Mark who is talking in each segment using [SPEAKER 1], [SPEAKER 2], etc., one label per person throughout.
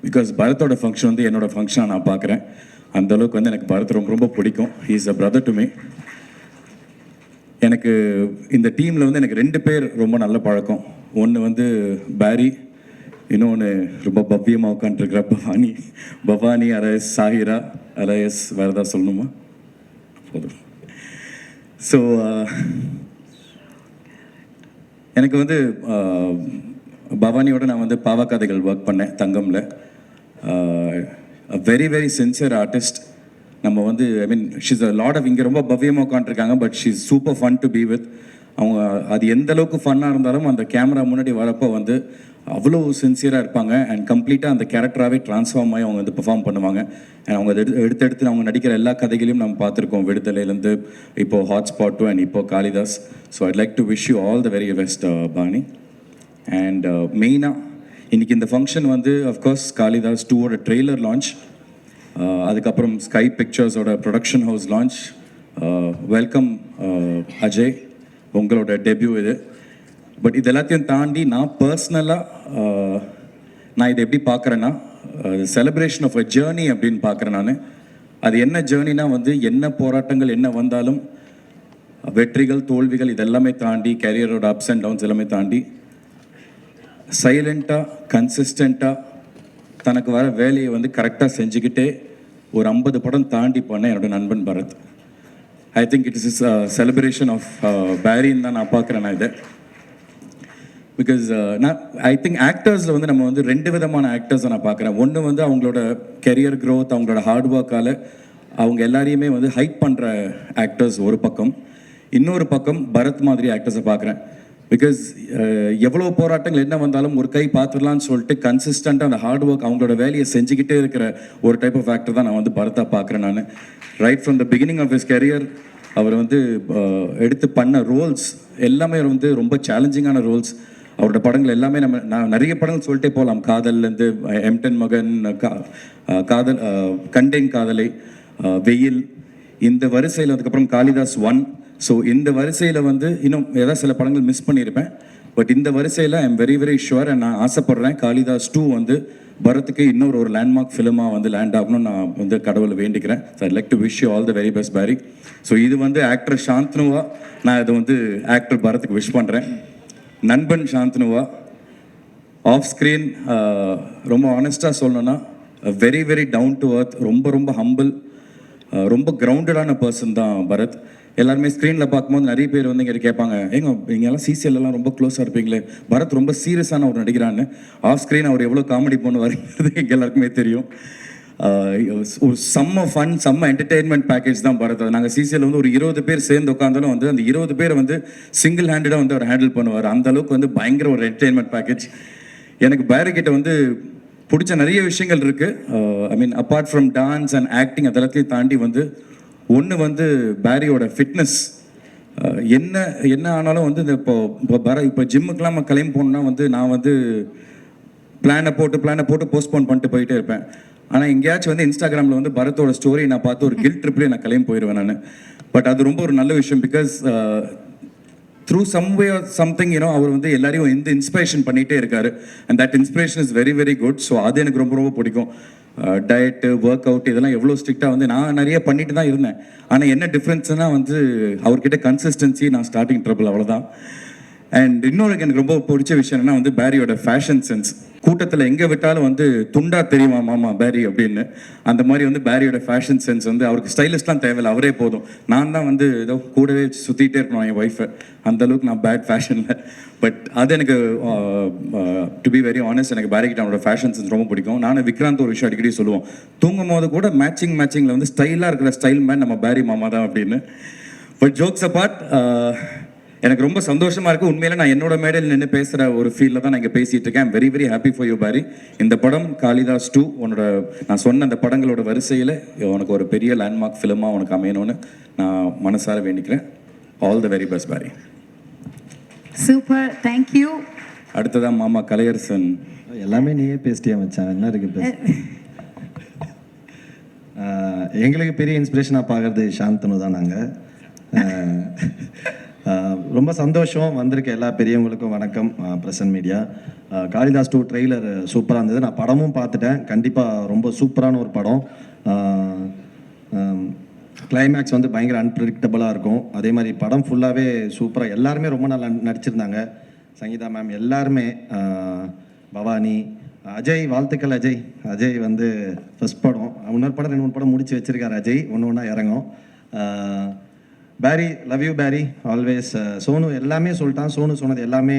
[SPEAKER 1] Because பரத்தோட function வந்து என்னோடய ஃபங்க்ஷனாக நான் பார்க்குறேன். அந்தளவுக்கு வந்து எனக்கு பரத் ரொம்ப ரொம்ப பிடிக்கும். He is a brother to me. எனக்கு இந்த டீமில் வந்து எனக்கு 2 பேர் ரொம்ப நல்ல பழக்கம். ஒன்று வந்து பேரி, இன்னொன்று ரொம்ப பவ்யமாக உட்காந்துருக்கிற பவானி அலையஸ் சாஹிரா அலையஸ். வேறு ஏதாவது சொல்லணுமா? போதும். ஸோ எனக்கு வந்து பவானியோட நான் வந்து பாவக்கதைகள் ஒர்க் பண்ணேன் தங்கமில். Very very sincere artist. நம்ம வந்து I mean she's a lot of, இங்கே ரொம்ப பவ்யமாக உட்காந்துருக்காங்க, but she's super fun to be with. அவங்க அது எந்த அளவுக்கு ஃபன்னாக இருந்தாலும் அந்த கேமரா முன்னாடி வரப்போ வந்து அவ்வளோ சின்சியராக இருப்பாங்க. அண்ட் கம்ப்ளீட்டாக அந்த கேரக்டராகவே ட்ரான்ஸ்ஃபார்ம் ஆகி அவங்க வந்து பெர்ஃபார்ம் பண்ணுவாங்க. அண்ட் அவங்க எடுத்து அவங்க நடிக்கிற எல்லா கதைகளையும் நம்ம பார்த்துருக்கோம். விடுதலையிலேருந்து இப்போது ஹாட்ஸ்பாட் அண்ட் இப்போது Kalidas. So I'd like to wish you all the very best பாணி. அண்ட் மெயினாக இன்றைக்கி இந்த ஃபங்க்ஷன் வந்து அஃப்கோர்ஸ் காளிதாஸ் 2ஓட ட்ரெய்லர் லான்ச், அதுக்கப்புறம் ஸ்கை பிக்சர்ஸோட production house launch. Welcome Ajay, உங்களோட டெபியூ இது. பட் இது எல்லாத்தையும் தாண்டி நான் பர்சனலாக நான் இதை எப்படி பார்க்குறேன்னா, செலிப்ரேஷன் ஆஃப் அ ஜேர்னி அப்படின்னு பார்க்குறேன் நான். அது என்ன ஜேர்னினா வந்து என்ன போராட்டங்கள் என்ன வந்தாலும், வெற்றிகள் தோல்விகள் இதெல்லாமே தாண்டி, கேரியரோட அப்ஸ் அண்ட் டவுன்ஸ் எல்லாமே தாண்டி சைலண்ட்டாக கன்சிஸ்டண்ட்டாக தனக்கு வர வேலையை வந்து கரெக்டாக செஞ்சுக்கிட்டே ஒரு 50 படம் தாண்டி போனேன் என்னோட நண்பன் Bharath. I think it is celebration of பேரின்னு தான் நான் பார்க்குறேன் நான் இதை. பிகாஸ் நான் ஐ திங்க் ஆக்டர்ஸில் வந்து நம்ம வந்து 2 விதமான ஆக்டர்ஸை நான் பார்க்குறேன். ஒன்று வந்து அவங்களோட கெரியர் க்ரோத், அவங்களோட ஹார்ட் ஒர்க்கால் அவங்க எல்லாரையுமே வந்து ஹைப் பண்ணுற ஆக்டர்ஸ் ஒரு பக்கம். இன்னொரு பக்கம் பரத் மாதிரி ஆக்டர்ஸை பார்க்குறேன். பிகாஸ் எவ்வளோ போராட்டங்கள் என்ன வந்தாலும் ஒரு கை பார்த்துடலான்னு சொல்லிட்டு கன்சிஸ்டண்ட்டாக அந்த ஹார்ட் ஒர்க் அவங்களோட வேலையை செஞ்சுக்கிட்டே இருக்கிற ஒரு டைப் ஆஃப் ஆக்டர் தான் நான் வந்து பரத்தாக பார்க்குறேன் நான். Right from the beginning of his career அவர் வந்து எடுத்து பண்ண ரோல்ஸ் எல்லாமே வந்து ரொம்ப சேலஞ்சிங்கான ரோல்ஸ். அவரோட படங்கள் எல்லாமே நான் நிறைய படங்கள் சொல்லிட்டே போகலாம். காதல்லேருந்து M10 மகன், காதல், கண்டேன் காதலை, வெயில், இந்த வரிசையில் அதுக்கப்புறம் காளிதாஸ் 1. ஸோ இந்த வரிசையில் வந்து இன்னும் ஏதாவது சில படங்கள் மிஸ் பண்ணியிருப்பேன். பட் இந்த வரிசையில் I am very very sure. And நான் ஆசைப்பட்றேன் காளிதாஸ் 2 வந்து பரத்துக்கு இன்னொரு லேண்ட்மார்க் ஃபிலிமாக வந்து லேண்ட் ஆகணும்னு நான் வந்து கடவுளை வேண்டிக்கிறேன். So I like to wish you all the very best Peri. So இது வந்து ஆக்டர் சாந்தனுவா, நான் இதை வந்து ஆக்டர் பரத்துக்கு விஷ் பண்ணுறேன். நண்பன் சாந்தனுவா, ஆஃப் ஸ்க்ரீன் ரொம்ப ஆனஸ்டாக சொல்லணும்னா வெரி வெரி டவுன் டு அர்த், ரொம்ப ரொம்ப ஹம்பிள், ரொம்ப கிரவுண்டடான பர்சன் தான் பரத். எல்லாருமே ஸ்க்ரீனில் பார்க்கும்போது நிறைய பேர் வந்து இங்கே கேட்பாங்க, நீங்கள்லாம் சிசிஎல்லாம் ரொம்ப க்ளோஸாக இருப்பீங்களே, பரத் ரொம்ப சீரியஸான ஒரு நடிகரான்னு. ஆஃப் ஸ்க்ரீன் அவர் எவ்வளோ காமெடி பண்ணுவாருங்கிறது எங்கள் எல்லாருக்குமே தெரியும். ஒரு செம்ம ஃபன், செம்ம என்டர்டெயின்மெண்ட் பேக்கேஜ் தான் பரத். நாங்கள் சிசிஎல் வந்து ஒரு 20 பேர் சேர்ந்து உட்காந்தாலும் வந்து அந்த 20 பேரை வந்து சிங்கிள் ஹேண்டடாக வந்து அவர் ஹேண்டில் பண்ணுவார். அந்த அளவுக்கு வந்து பயங்கர ஒரு என்டர்டெயின்மெண்ட் பேக்கேஜ். எனக்கு பேரிக்கிட்ட வந்து பிடிச்ச நிறைய விஷயங்கள் இருக்குது. I mean apart from dance and acting அதெல்லாத்தையும் தாண்டி வந்து ஒன்று வந்து பேரியோட ஃபிட்னஸ். என்ன ஆனாலும் வந்து இந்த இப்போ ஜிம்முக்கெலாம் நம்ம கிளம்பி போகணுன்னா வந்து நான் வந்து பிளானை போட்டு போஸ்ட்போன் பண்ணிட்டு போயிட்டே இருப்பேன். ஆனால் எங்கேயாச்சும் வந்து இன்ஸ்டாகிராமில் வந்து பரத்தோட ஸ்டோரி நான் பார்த்து ஒரு கில்ட் ட்ரிப்லேயே நான் கிளம்பி போயிடுவேன் நான். பட் அது ரொம்ப ஒரு நல்ல விஷயம். Because through some way or something அவர் வந்து எல்லாரையும் இன்ஸ்பிரேஷன் பண்ணிகிட்டே இருக்காரு. And that inspiration is very very good. So அது எனக்கு ரொம்ப ரொம்ப பிடிக்கும். டயட்டு, ஒர்க் அவுட் இதெல்லாம் எவ்வளோ ஸ்ட்ரிக்டாக வந்து நான் நிறைய பண்ணிட்டு தான் இருந்தேன். ஆனால் என்ன டிஃப்ரென்ஸ்னால் வந்து அவர்கிட்ட கன்சிஸ்டன்சி, நான் ஸ்டார்டிங் ட்ரபிள், அவ்வளோதான். அண்ட் இன்னொரு எனக்கு ரொம்ப பிடிச்ச விஷயம் என்னன்னா வந்து பேரியோட ஃபேஷன் சென்ஸ். கூட்டத்தில் எங்கே விட்டாலும் வந்து துண்டா தெரியுமா மாமா பேரி அப்படின்னு. அந்த மாதிரி வந்து பேரியோட ஃபேஷன் சென்ஸ் வந்து அவருக்கு ஸ்டைலிஷ்லாம் தேவையில்லை, அவரே போதும். நான் தான் வந்து ஏதோ கூடவே சுற்றிகிட்டே இருக்கணும் என் ஒய்ஃபை. அந்தளவுக்கு நான் பேட் ஃபேஷனில். பட் அது எனக்கு டு பி வெரி ஆனஸ்ட், எனக்கு பேரிக்கிட்ட அவனோட ஃபேஷன் சென்ஸ் ரொம்ப பிடிக்கும். நானும் விக்ராந்த் ஒரு விஷயம் அடிக்கடி சொல்லுவோம், தூங்கும் போது கூட மேட்சிங்கில் வந்து ஸ்டைலாக இருக்கிற ஸ்டைல் மேன் நம்ம பேரி மாமா தான் அப்படின்னு. பட் ஜோக்ஸ் அபார்ட், எனக்கு ரொம்ப சந்தோஷமாக இருக்குது. உண்மையில நான் என்னோட மேடையில் நின்று பேசுகிற ஒரு ஃபீலில் தான் நான் இங்கே பேசிகிட்டு இருக்கேன். Very very happy for you பேரி. இந்த படம் காளிதாஸ் 2 உன்னோட நான் சொன்ன அந்த படங்களோட வரிசையில் உனக்கு ஒரு பெரிய லேண்ட்மார்க் ஃபிலிமாக உனக்கு அமையணும்னு நான் மனசார வேண்டிக்கிறேன். All the very best Peri.
[SPEAKER 2] Super, thank you.
[SPEAKER 1] அடுத்ததான் மாமா கலையரசன்.
[SPEAKER 3] எல்லாமே நீயே பேசிட்டியா மச்சான், என்ன இருக்கு பேச. எங்களுக்கு பெரிய இன்ஸ்பிரேஷனாக பார்க்குறது சாந்தனு தான். நாங்கள் ரொம்ப சந்தோஷம் வந்திருக்க எல்லா பெரியவங்களுக்கும் வணக்கம். பிரசன்ட் மீடியா காளிதாஸ் 2 ட்ரெய்லர் சூப்பராக இருந்தது. நான் படமும் பார்த்துட்டேன். கண்டிப்பாக ரொம்ப சூப்பரான ஒரு படம். கிளைமேக்ஸ் வந்து பயங்கர அன்பிரடிக்டபுளாக இருக்கும். அதே மாதிரி படம் ஃபுல்லாகவே சூப்பராக, எல்லாருமே ரொம்ப நல்லா நடிச்சிருந்தாங்க. சங்கீதா மேம் எல்லாருமே, பவானி, அஜய், வாழ்த்துக்கள் அஜய். அஜய் வந்து ஃபஸ்ட் படம், இன்னொரு படம் 2-3 படம் முடிச்சு வச்சிருக்காரு அஜய், ஒன்று ஒன்றா இறங்கும். பேரி, love you Peri always. Sonu எல்லாமே சொல்லிட்டான். சோனு சொன்னது எல்லாமே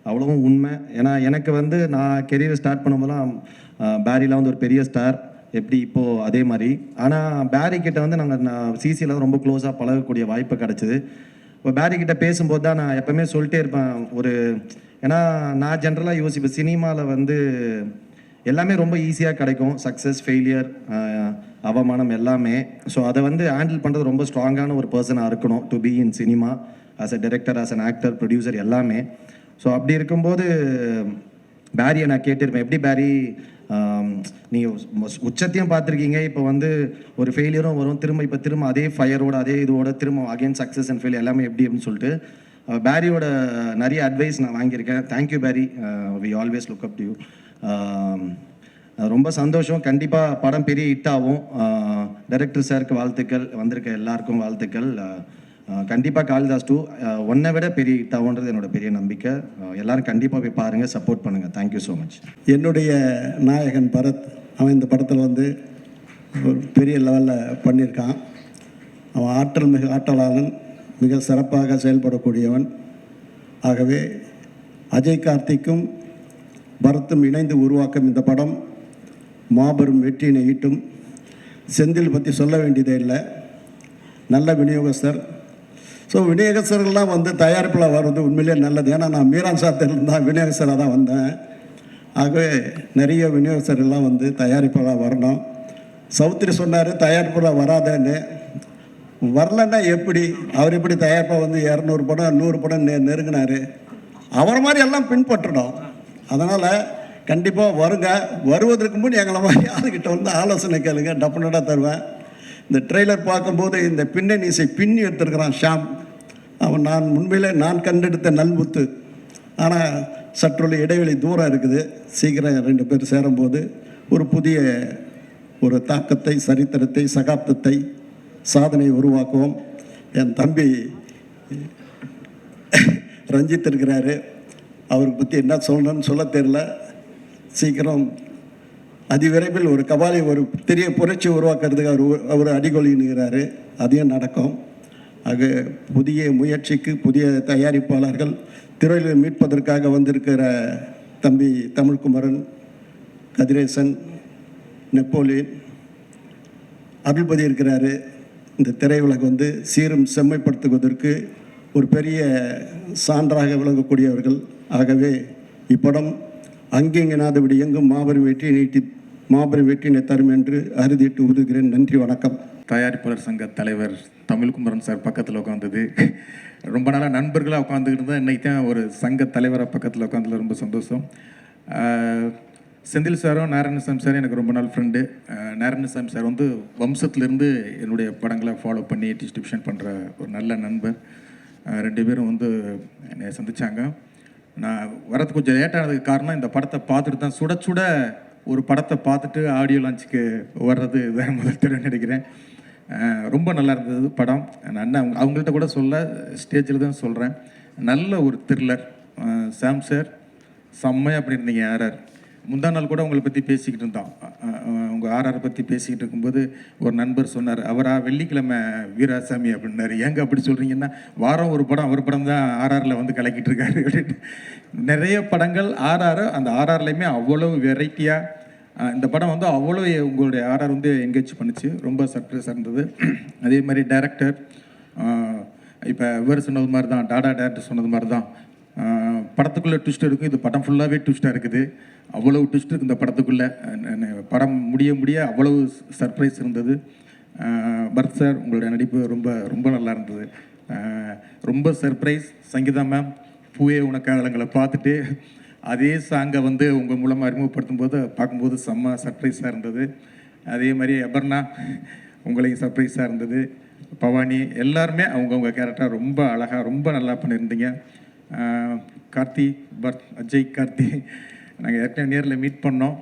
[SPEAKER 3] அவ்வளவும் உண்மை. ஏன்னா எனக்கு வந்து நான் கெரியர் ஸ்டார்ட் பண்ணும்போதெல்லாம் பேரிலாம் வந்து ஒரு பெரிய ஸ்டார், எப்படி இப்போது அதே மாதிரி. ஆனால் பேரி கிட்ட வந்து நான் சிசியில் ரொம்ப க்ளோஸாக பழகக்கூடிய வாய்ப்பு கிடச்சிது. இப்போ பேரி கிட்ட பேசும்போது தான் நான் எப்போவுமே சொல்லிட்டே இருப்பேன் ஒரு, ஏன்னா நான் ஜென்ரலாக யோசிப்பேன் சினிமாவில் வந்து எல்லாமே ரொம்ப ஈஸியாக கிடைக்கும், சக்ஸஸ், ஃபெயிலியர், அவமானம் எல்லாமே. ஸோ அதை வந்து ஹேண்டில் பண்ணுறது ரொம்ப ஸ்ட்ராங்கான ஒரு பர்சனாக இருக்கணும் to be in cinema, as a director, as an actor, producer எல்லாமே. ஸோ அப்படி இருக்கும்போது பேரியை நான் கேட்டிருப்பேன், எப்படி பேரி நீங்கள் உச்சத்தையும் பார்த்துருக்கீங்க, இப்போ வந்து ஒரு ஃபெயிலியரும் வரும், திரும்ப அதே ஃபயரோட அதே இதோட திரும்ப அகைன் சக்ஸஸ் அண்ட் ஃபெயிலியர் எல்லாமே எப்படி அப்படின்னு சொல்லிட்டு பேரியோட நிறைய அட்வைஸ் நான் வாங்கியிருக்கேன். Thank you Barry, we always look up to you. ரொம்ப சந்தோஷம். கண்டிப்பாக படம் பெரிய ஹிட் ஆகும். டைரக்டர் சாருக்கு வாழ்த்துக்கள், வந்திருக்க எல்லாருக்கும் வாழ்த்துக்கள். கண்டிப்பாக காளிதாஸ் 2 ஒன்றை விட பெரிய ஹிட் ஆகுன்றது என்னோட பெரிய நம்பிக்கை. எல்லாரும் கண்டிப்பாக போய் பாருங்கள், சப்போர்ட் பண்ணுங்கள். Thank you so much.
[SPEAKER 4] என்னுடைய நாயகன் பரத், அவன் இந்த படத்தில் வந்து ஒரு பெரிய லெவலில் பண்ணியிருக்கான். அவன் மிக ஆற்றலாளன், மிக சிறப்பாக செயல்படக்கூடியவன். ஆகவே அஜய் கார்த்திக்கும் பரத்தும் இணைந்து உருவாக்கும் இந்த படம் மாபெரும் வெற்றியினை ஈட்டும். செந்தில் பற்றி சொல்ல வேண்டியதே இல்லை, நல்ல விநியோகஸ்தர். ஸோ விநியோகஸ்தர்கள்லாம் வந்து தயாரிப்பில் வர்றது உண்மையிலே நல்லது. ஏன்னா நான் மீரான் சாத்திலிருந்து தான் விநியோகஸ்தராக தான் வந்தேன். ஆகவே நிறைய விநியோகஸ்தர்கள்லாம் வந்து தயாரிப்பாக வரணும். சௌத்ரி சொன்னார் தயாரிப்பில் வராதேன்னு. வரலன்னா எப்படி, அவர் எப்படி தயாரிப்பாக வந்து 200 படம் 100 படம் நெருங்கினார். அவரை மாதிரி எல்லாம் பின்பற்றணும். அதனால் கண்டிப்பாக வருங்க. வருவதற்கு முன் எங்களை மாதிரி ஆளுகிட்ட வந்து ஆலோசனை கேளுங்க, டெஃபினட்டாக தருவேன். இந்த ட்ரெய்லர் பார்க்கும்போது இந்த பின்னணி இசை பின்னி எடுத்துருக்கிறான் ஷாம். அவன் நான் கண்டெடுத்த நல்முத்து. ஆனால் சற்றுள்ள இடைவெளி தூரம் இருக்குது. சீக்கிரம் 2 பேர் சேரும்போது ஒரு புதிய ஒரு தாக்கத்தை, சரித்திரத்தை, சகாப்தத்தை, சாதனை உருவாக்குவோம். என் தம்பி ரஞ்சித் இருக்கிறாரு, அவருக்கு பற்றி என்ன சொல்லணும்னு சொல்ல தெரியல. சீக்கிரம் அதிவிரைவில் ஒரு கபாலி, ஒரு பெரிய புரட்சி உருவாக்குறதுக்கு அவர் அடிகொலிங்கிறாரு. அதையும் நடக்கும். ஆக புதிய முயற்சிக்கு புதிய தயாரிப்பாளர்கள், திரையில் மீட்பதற்காக வந்திருக்கிற தம்பி தமிழ்குமரன், கதிரேசன், நெப்போலியன், அருள்பதி இருக்கிறாரு. இந்த திரையுலகம் வந்து சீரும் செம்மைப்படுத்துவதற்கு ஒரு பெரிய சான்றாக விளங்கக்கூடியவர்கள். ஆகவே இப்படம் அங்கெங்கனாதபடி எங்கும் மாபெரும் வெற்றியினை தரும் என்று அறுதிட்டு உறுதுகிறேன். நன்றி, வணக்கம்.
[SPEAKER 5] தயாரிப்பாளர் சங்க தலைவர் தமிழ்குமரன் சார் பக்கத்தில் உட்காந்தது, ரொம்ப நாளாக நண்பர்களாக உட்காந்துக்கிட்டு இருந்தால் இன்றைக்கி தான் ஒரு சங்க தலைவராக பக்கத்தில் உட்காந்ததில் ரொம்ப சந்தோஷம். செந்தில் சாரும் நாராயணசாமி சாரும் எனக்கு ரொம்ப நாள் ஃப்ரெண்டு. நாராயணசாமி சார் வந்து வம்சத்துலேருந்து என்னுடைய படங்களை ஃபாலோ பண்ணி டிஸ்ட்ரிபியூஷன் பண்ணுற ஒரு நல்ல நண்பர். 2 பேரும் வந்து என்னை சந்தித்தாங்க. நான் வரது கொஞ்சம் லேட்டானதுக்கு காரணம், இந்த படத்தை பார்த்துட்டு தான் சுட சுட ஒரு படத்தை பார்த்துட்டு ஆடியோ லான்ச்சுக்கு வர்றது வேறு முதல் தடவை நினைக்கிறேன். ரொம்ப நல்லா இருந்தது படம். நான் அவங்கள்ட்ட கூட சொல்ல, ஸ்டேஜில் தான் சொல்கிறேன். நல்ல ஒரு த்ரில்லர். சாம் சார் செம்மையாக பண்ணியிருந்தீங்க. ஆர்ஆர் முந்தா நாள் கூட உங்களை பற்றி பேசிக்கிட்டு இருந்தோம். உங்கள் ஆர்ஆர் பற்றி பேசிக்கிட்டு இருக்கும்போது ஒரு நண்பர் சொன்னார், அவரா வெள்ளிக்கிழமை வீராசாமி அப்படின்னாரு. ஏங்க அப்படி சொல்கிறீங்கன்னா, வாரம் ஒரு படம் அவர் படம் தான் ஆர்ஆரில் வந்து கலக்கிட்டு இருக்காரு அப்படின்ட்டு. நிறைய படங்கள் ஆர்ஆர், அந்த ஆர்ஆர்லையுமே அவ்வளோ வெரைட்டியாக இந்த படம் வந்து அவ்வளோ உங்களுடைய ஆர்ஆர் வந்து என்கேஜ் பண்ணிச்சு. ரொம்ப சர்ப்ரைஸாக இருந்தது. அதே மாதிரி டைரக்டர் இப்போ இவர் சொன்னது மாதிரி தான், டாடா டேரக்டர் சொன்னது மாதிரி தான், படத்துக்குள்ளே ட்விஸ்ட் இருக்கும். இது படம் ஃபுல்லாகவே ட்விஸ்ட்டாக இருக்குது. அவ்வளவு ட்விஸ்ட் இருக்குது இந்த படத்துக்குள்ளே. படம் முடிய அவ்வளவு சர்ப்ரைஸ் இருந்தது. பரத் சார், உங்களுடைய நடிப்பு ரொம்ப ரொம்ப நல்லா இருந்தது. ரொம்ப சர்ப்ரைஸ். சங்கீதா மேம், பூவே உனக்காகலங்களை பார்த்துட்டு அதே சாங்கை வந்து உங்கள் மூலமாக அறிமுகப்படுத்தும் போது பார்க்கும்போது செம்ம சர்ப்ரைஸாக இருந்தது. அதே மாதிரி அபர்ணா, உங்களையும் சர்ப்ரைஸாக இருந்தது. பவானி எல்லாருமே அவங்கவுங்க கேரக்டர் ரொம்ப அழகாக ரொம்ப நல்லா பண்ணியிருந்தீங்க. கார்த்தி, அஜய், கார்த்தி நாங்கள் ஏற்கனவே நேரில் மீட் பண்ணோம்.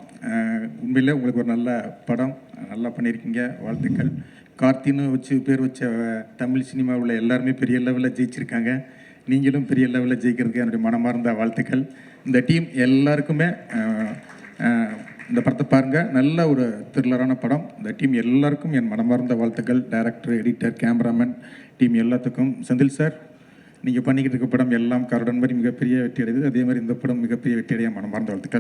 [SPEAKER 5] உண்மையிலே உங்களுக்கு ஒரு நல்ல படம் நல்லா பண்ணியிருக்கீங்க, வாழ்த்துக்கள். கார்த்தின்னு பேர் வச்ச தமிழ் சினிமாவில் எல்லாருமே பெரிய லெவலில் ஜெயிச்சிருக்காங்க. நீங்களும் பெரிய லெவலில் ஜெயிக்கிறதுக்கு என்னுடைய மனமார்ந்த வாழ்த்துக்கள். இந்த டீம் எல்லாருக்குமே இந்த படத்தை பாருங்கள், நல்ல ஒரு த்ரில்லரான படம். இந்த டீம் எல்லாருக்கும் என் மனமார்ந்த வாழ்த்துக்கள். டைரக்டர், எடிட்டர், கேமராமேன் டீம் எல்லாத்துக்கும். செந்தில் சார், நீங்கள் பண்ணிக்கிட்டு இருக்க படம் எல்லாம் கருடன் மாதிரி மிகப்பெரிய வெற்றி அடையுது. அதே மாதிரி இந்த படம் மிகப்பெரிய வெற்றி அடைய மனமார்ந்த வாழ்த்துக்கள்.